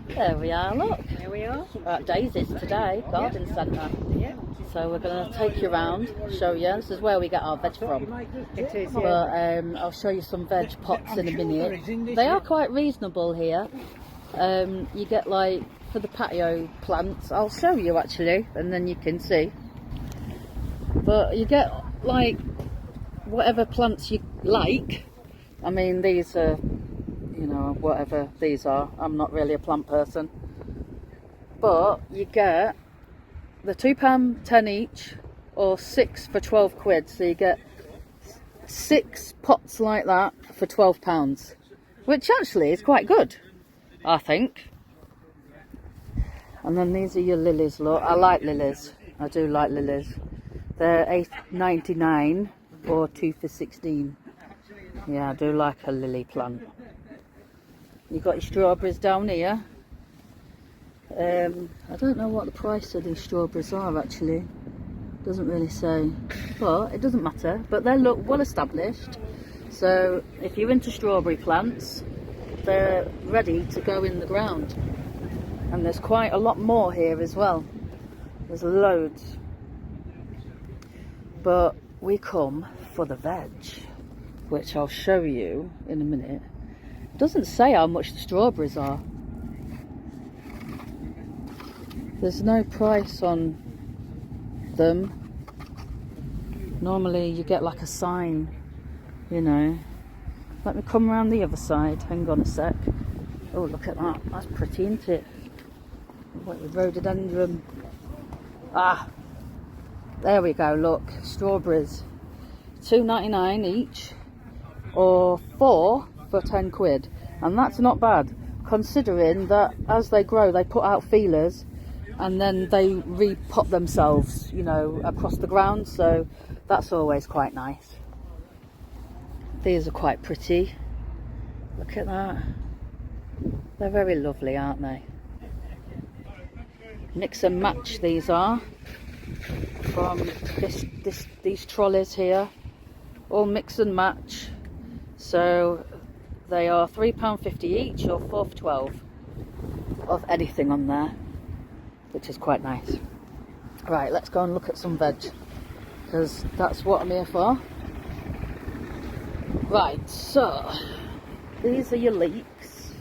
There we are, look. There we are. We're at Daisies today, garden centre. Yeah. So we're going to take you around, show you. This is where we get our veg from. It is, But yeah. I'll show you some veg pots in a minute. They are quite reasonable here. You get like, for the patio plants, I'll show you actually, and then you can see. But you get like whatever plants you like. I mean, these are, you know, whatever these are. I'm not really a plant person. But you get the £2.10 each, or 6 for 12 quid. So you get 6 pots like that for £12, which actually is quite good, I think. And then these are your lilies, look. I like lilies. I do like lilies. They're £8.99 or 2 for 16. Yeah, I do like a lily plant. You've got your strawberries down here. I don't know what the price of these strawberries are actually. Doesn't really say, but it doesn't matter. But they look well established. So if you're into strawberry plants, they're ready to go in the ground. And there's quite a lot more here as well. There's loads. But we come for the veg, which I'll show you in a minute. It doesn't say how much the strawberries are. There's no price on them. Normally you get like a sign, you know. Let me come around the other side. Hang on a sec. Oh, look at that. That's pretty, isn't it? What, with rhododendron. Ah, there we go. Look, strawberries. £2.99 each, or 4 for 10 quid. And that's not bad, considering that as they grow, they put out feelers and then they repot themselves, you know, across the ground. So that's always quite nice. These are quite pretty. Look at that. They're very lovely, aren't they? Mix and match these are from these trolleys here. All mix and match. So they are £3.50 each, or 4 for 12 of anything on there, which is quite nice. Right, let's go and look at some veg, because that's what I'm here for. Right, so these are your leeks.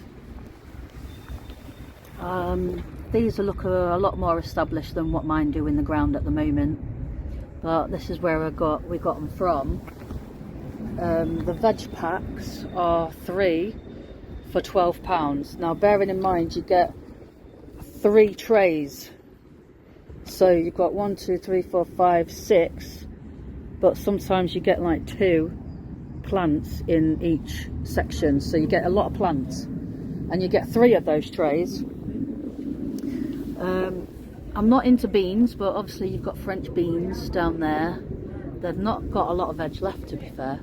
These look a lot more established than what mine do in the ground at the moment, but this is where we got them from. The veg packs are 3 for £12. Now, bearing in mind you get 3 trays, so you've got 1, 2, 3, 4, 5, 6, but sometimes you get like 2 plants in each section, so you get a lot of plants, and you get 3 of those trays. I'm not into beans, but obviously you've got French beans down there. They've not got a lot of veg left, to be fair.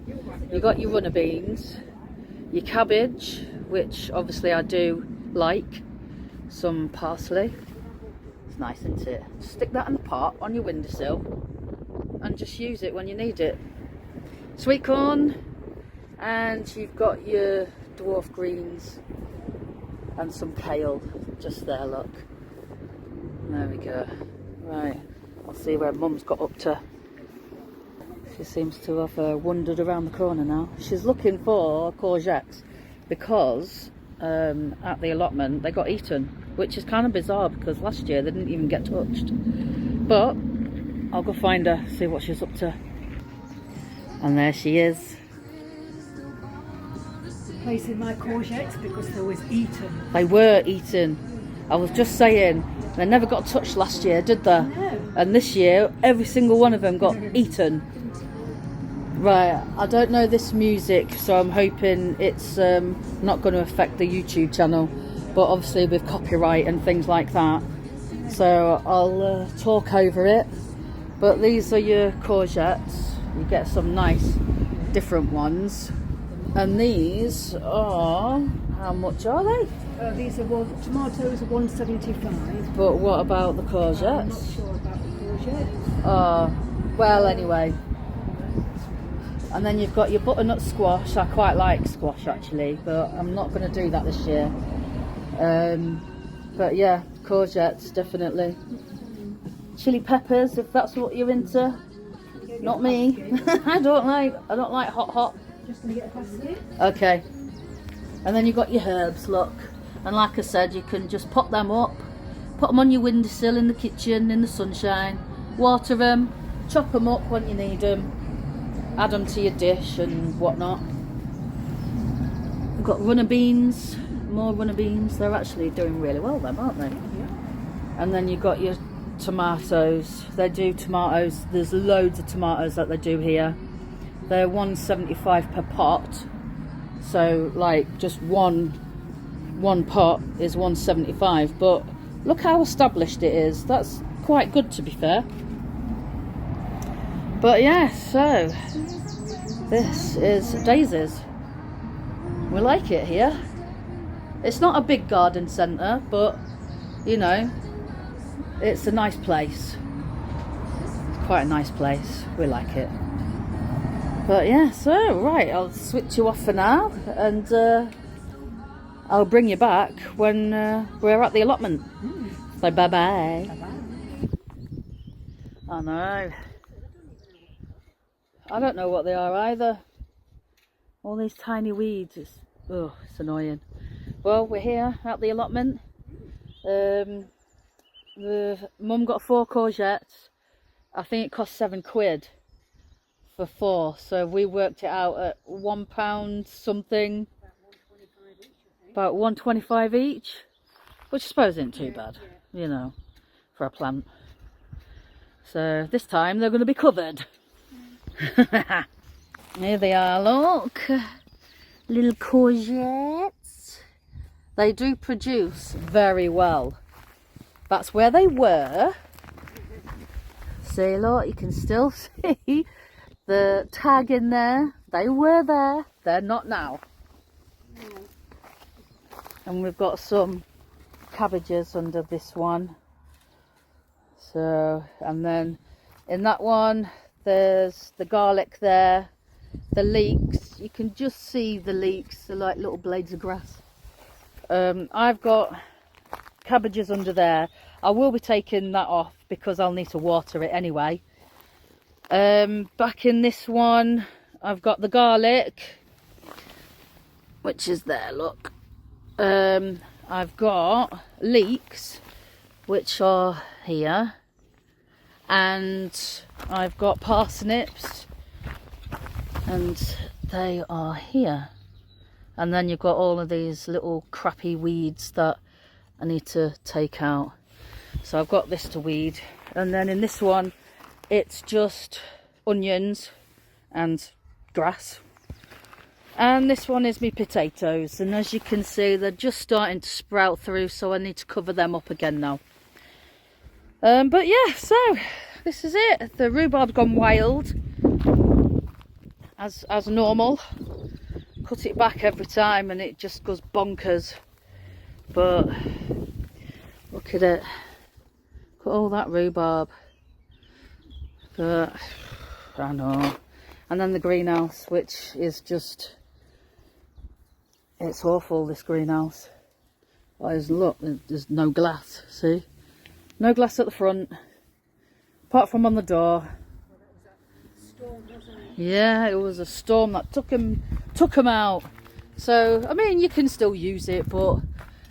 You've got your runner beans, your cabbage, which obviously I do like, some parsley. It's nice, isn't it? Stick that in the pot on your windowsill and just use it when you need it. Sweet corn, and you've got your dwarf greens and some kale just there, look. There we go. Right, I'll see where Mum's got up to. She seems to have wandered around the corner now. She's looking for courgettes because at the allotment they got eaten, which is kind of bizarre because last year they didn't even get touched. But I'll go find her, see what she's up to. And there she is. Placing my courgettes because they was eaten. They were eaten. I was just saying, they never got touched last year, did they? No. And this year, every single one of them got eaten. Right, I don't know this music, so I'm hoping it's not going to affect the YouTube channel, but obviously with copyright and things like that, so I'll talk over it. But these are your courgettes. You get some nice different ones, and these are, how much are they? These are tomatoes are £1.75. But what about the courgettes? I'm not sure about the courgettes. Well, anyway. And then you've got your butternut squash. I quite like squash actually, but I'm not going to do that this year. But yeah, courgettes definitely. Chili peppers, if that's what you're into. Not me. I don't like hot. Just gonna get a glass here. Okay. And then you've got your herbs, look. And like I said, you can just pop them up, put them on your windowsill in the kitchen, in the sunshine, water them, chop them up when you need them, add them to your dish and whatnot. We've got runner beans, more runner beans. They're actually doing really well, them, aren't they? Yeah. And then you've got your tomatoes. They do tomatoes. There's loads of tomatoes that they do here. They're $1.75 per pot. So like just one pot is $1.75. But look how established it is. That's quite good, to be fair. But yeah, so this is daisies. We like it here. It's not a big garden centre, but you know, it's a nice place. It's quite a nice place. We like it. But yeah, so right, I'll switch you off for now, and I'll bring you back when we're at the allotment. So bye bye. I know. I don't know what they are either. All these tiny weeds. It's annoying. Well, we're here at the allotment. The mum got 4 courgettes. I think it cost £7 for 4. So we worked it out at £1 something. About $1.25 each, which I suppose isn't too bad, you know, for a plant. So this time they're going to be covered. Here they are, look, little courgettes. They do produce very well. That's where they were. See, look, you can still see the tag in there. They were there. They're not now. And we've got some cabbages under this one. So, and then in that one, there's the garlic there. The leeks, you can just see the leeks. They're like little blades of grass. I've got cabbages under there. I will be taking that off because I'll need to water it anyway. Back in this one, I've got the garlic, which is there, look. I've got leeks, which are here, and I've got parsnips, and they are here. And then you've got all of these little crappy weeds that I need to take out. So I've got this to weed. And then in this one, it's just onions and grass. And this one is my potatoes, and as you can see, they're just starting to sprout through, so I need to cover them up again now. But yeah, so this is it. The rhubarb's gone wild, as normal. Cut it back every time and it just goes bonkers. But look at it. Look at all that rhubarb. But I know. And then the greenhouse, which is just, it's awful, this greenhouse. Look, there's no glass, see? No glass at the front, apart from on the door. Yeah, it was a storm that took them out. So, I mean, you can still use it, but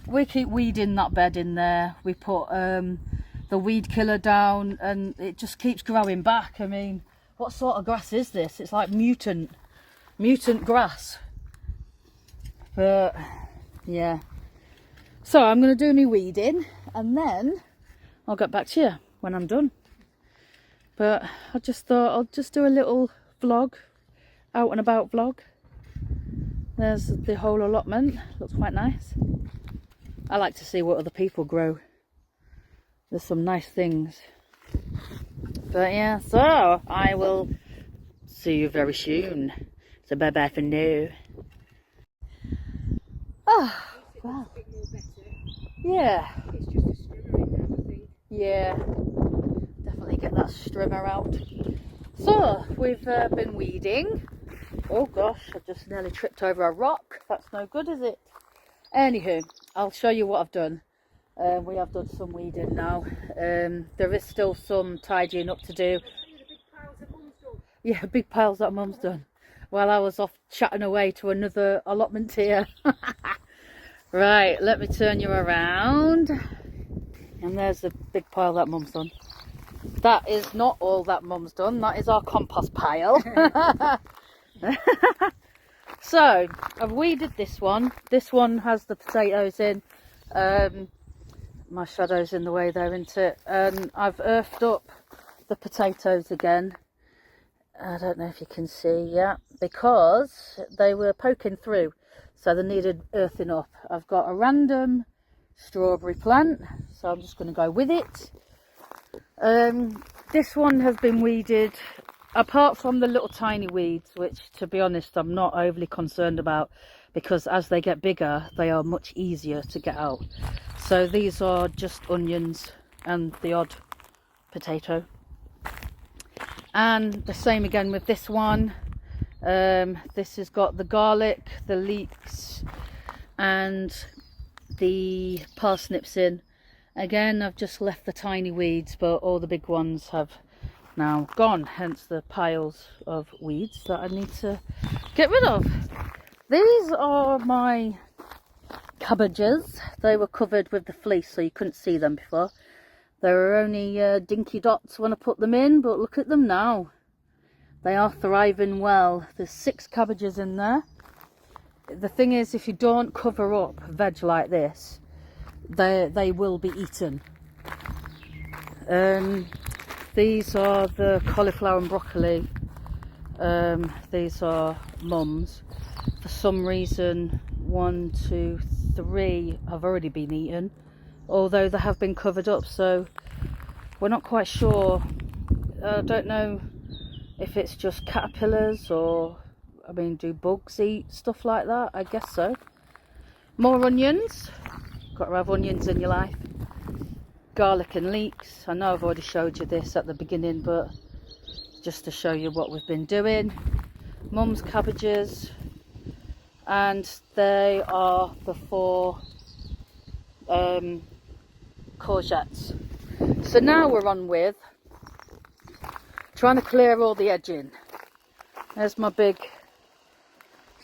we keep weeding that bed in there. We put the weed killer down and it just keeps growing back. I mean, what sort of grass is this? It's like mutant grass. But yeah, so I'm going to do my weeding and then I'll get back to you when I'm done. But I just thought I'll just do a little vlog, out and about vlog. There's the whole allotment, looks quite nice. I like to see what other people grow. There's some nice things. But yeah, so I will see you very soon. So bye bye for now. Oh, wow. Yeah. Yeah, definitely get that strimmer out. So we've been weeding. Oh gosh, I just nearly tripped over a rock. That's no good, is it? Anywho, I'll show you what I've done. We have done some weeding now. There is still some tidying up to do. Yeah, big piles that Mum's done. While I was off chatting away to another allotment here. Right, let me turn you around. And there's the big pile that Mum's done. That is not all that Mum's done. That is our compost pile. So, I've weeded this one. This one has the potatoes in. My shadow's in the way there, isn't it? And I've earthed up the potatoes again. I don't know if you can see yet, because they were poking through, so they needed earthing up. I've got a random strawberry plant, so I'm just going to go with it. This one has been weeded, apart from the little tiny weeds, which, to be honest, I'm not overly concerned about, because as they get bigger, they are much easier to get out. So these are just onions and the odd potato. And the same again with this one. This has got the garlic, the leeks and the parsnips in. Again, I've just left the tiny weeds, but all the big ones have now gone, hence the piles of weeds that I need to get rid of. These are my cabbages. They were covered with the fleece, so you couldn't see them before. There were only dinky dots when I put them in, but look at them now. They are thriving well. There's 6 cabbages in there. The thing is, if you don't cover up veg like this, they will be eaten. These are the cauliflower and broccoli. These are Mum's. For some reason, 1, 2, 3 have already been eaten, although they have been covered up, so we're not quite sure. I don't know if it's just caterpillars, or, I mean, do bugs eat stuff like that? I guess so. More onions. Got to have onions in your life. Garlic and leeks. I know I've already showed you this at the beginning, but just to show you what we've been doing. Mum's cabbages, and they are the 4 courgettes. So now we're on with trying to clear all the edging. There's my big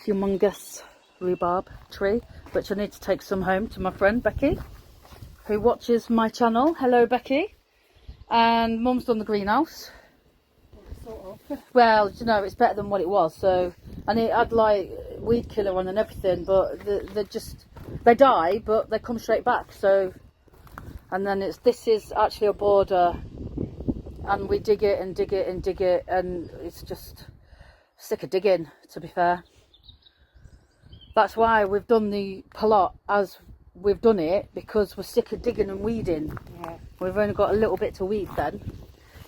humongous rhubarb tree, which I need to take some home to my friend Becky, who watches my channel. Hello Becky. And Mum's done the greenhouse. Sort of. Well, you know, it's better than what it was. So, and it had like weed killer on and everything, but they die, but they come straight back. So, and then this is actually a border, and we dig it and dig it and dig it, and it's just sick of digging, to be fair. That's why we've done the plot as we've done it, because we're sick of digging and weeding. Yeah. We've only got a little bit to weed then.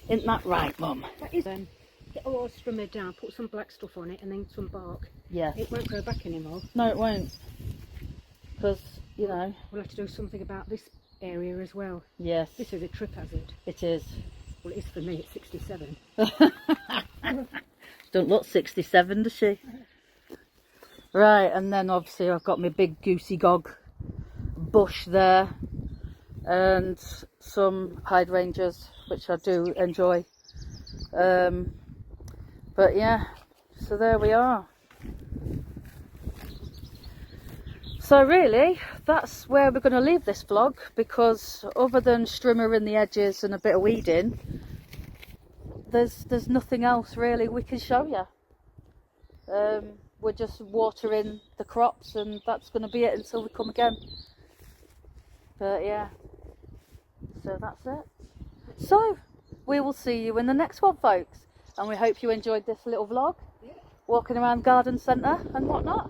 Isn't that right, Mum? That is. Get a lot trimmer down, put some black stuff on it, and then some bark. Yes. It won't grow back anymore. No, it won't. Because, you know. We'll have to do something about this area as well. Yes. This is a trip hazard. It is. Well, it is for me at 67. Don't look 67, does she? Right, and then obviously I've got my big goosey gog bush there, and some hydrangeas, which I do enjoy. But yeah, so there we are. So really, that's where we're going to leave this vlog, because other than strimmering the edges and a bit of weeding, there's nothing else really we can show you. We're just watering the crops, and that's going to be it until we come again. But yeah, so that's it. So we will see you in the next one, folks, and we hope you enjoyed this little vlog, walking around garden centre and whatnot,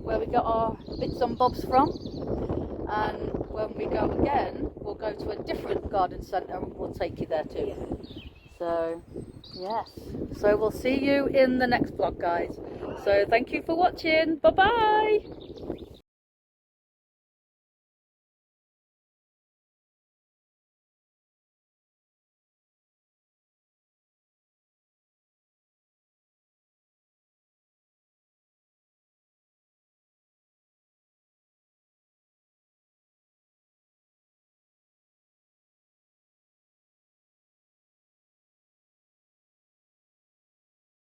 where we got our bits and bobs from. And when we go again, we'll go to a different garden centre and we'll take you there too. So yes, so we'll see you in the next vlog, guys. So thank you for watching. Bye bye.